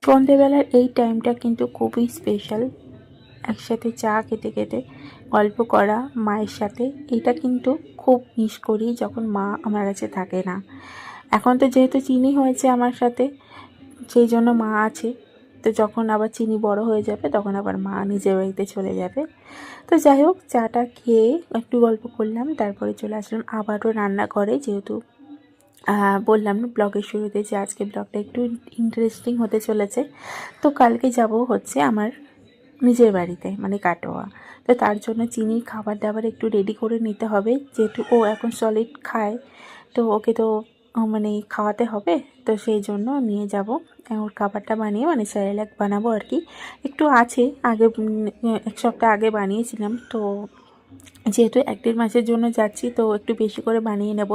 সন্ধেবেলার এই টাইমটা কিন্তু খুবই স্পেশাল। একসাথে চা খেতে খেতে গল্প করা মায়ের সাথে, এটা কিন্তু খুব মিস করি যখন মা আমার কাছে থাকে না। এখন তো যেহেতু চিনি হয়েছে আমার সাথে, সেই জন্য মা আছে। তো যখন আবার চিনি বড় হয়ে যাবে তখন আবার মা নিজের বাড়িতে চলে যাবে। তো যাই হোক, চাটা খেয়ে একটু গল্প করলাম, তারপরে চলে আসলাম আবারও রান্নাঘরে। যেহেতু বললাম না ব্লগের শুরুতে যে আজকে ব্লগটা একটু ইন্টারেস্টিং হতে চলেছে। তো কালকে যাব হচ্ছে আমার নিজের বাড়িতে, মানে কাটোয়া। তো তার জন্য চিনির খাবার দাবার একটু রেডি করে নিতে হবে, যেহেতু ও এখন সলিড খায়। তো ওকে তো মানে খাওয়াতে হবে। তো সেই জন্য নিয়ে যাব ওর খাবারটা বানিয়ে, মানে স্যারেলাক বানাবো আর কি। একটু আছে, আগে 1 সপ্তাহ আগে বানিয়েছিলাম। তো যেহেতু 1-1.5 মাসের জন্য যাচ্ছি, তো একটু বেশি করে বানিয়ে নেব।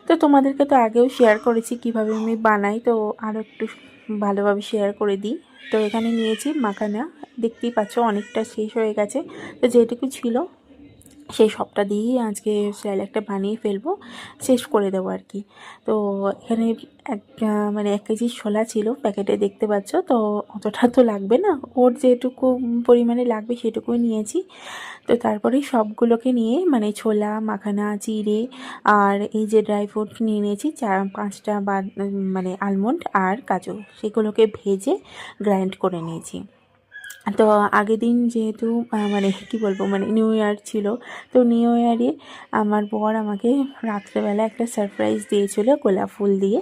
তো তোমাদেরকে তো আগেও শেয়ার করেছি কিভাবে আমি বানাই, তো আরও একটু ভালোভাবে শেয়ার করে দিই। তো এখানে নিয়েছি মাখানা, দেখতেই পাচ্ছ অনেকটা শেষ হয়ে গেছে। তো যেটুকু ছিল সেই সবটা দিয়েই আজকে স্যালাডটা বানিয়ে ফেলবো, শেষ করে দেবো আর কি। তো এখানে মানে 1 কেজি ছোলা ছিল প্যাকেটে, দেখতে পাচ্ছ। তো অতটা তো লাগবে না, ওর যেটুকু পরিমাণে লাগবে সেটুকুই নিয়েছি। তো তারপরে সবগুলোকে নিয়ে, মানে ছোলা, মাখানা, জিরে আর এই যে ড্রাই ফ্রুট নিয়ে নিয়েছি 4-5টা, বা মানে আলমন্ড আর কাজু, সেগুলোকে ভেজে গ্রাইন্ড করে নিয়েছি। তো আগের দিন যেহেতু মানে কি বলবো, মানে নিউ ইয়ার ছিল। তো নিউ ইয়ারে আমার বর আমাকে রাত্রেবেলা একটা সারপ্রাইজ দিয়েছিল গোলাপ ফুল দিয়ে,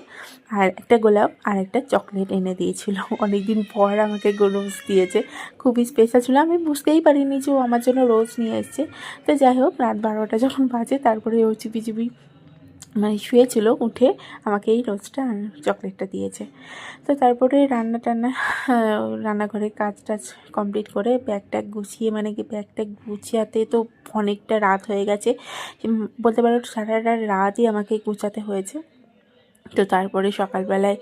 আর একটা গোলাপ আর একটা চকলেট এনে দিয়েছিল। অনেক দিন পর আমাকে রোজ দিয়েছে, খুবই স্পেশাল ছিল। আমি বুঝতেই পারিনি যে ও আমার জন্য রোজ নিয়ে এসছে। তো যাই হোক, রাত 12টা যখন বাজে, তারপরে ও চিপি চিপি মানে শুয়েছিল, উঠে আমাকে এই রোজটা আর চকলেটটা দিয়েছে। তো তারপরে রান্নাঘরে কাজ টাজ কমপ্লিট করে ব্যাগ ট্যাগ গুছিয়ে, মানে কি ব্যাগ ট্যাগ গুছিয়াতে তো অনেকটা রাত হয়ে গেছে। বলতে পারো সারা রাতই আমাকে গুছাতে হয়েছে। তো তারপরে সকালবেলায়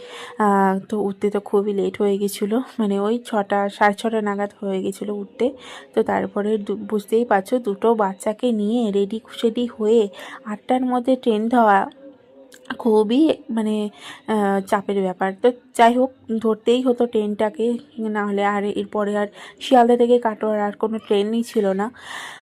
তো উঠতে তো খুবই লেট হয়ে গেছিলো, মানে ওই 6টা 6:30 নাগাদ হয়ে গেছিলো উঠতে। তো তারপরে বুঝতেই পারছো, দুটো বাচ্চাকে নিয়ে রেডি সেডি হয়ে 8টার মধ্যে ট্রেন ধরা খুবই মানে চাপের ব্যাপার। তো যাই হোক, ধরতেই হতো ট্রেনটাকে, না হলে আর এরপরে আর শিয়ালদা থেকে কাটোয়ার আর কোনো ট্রেনই ছিল না।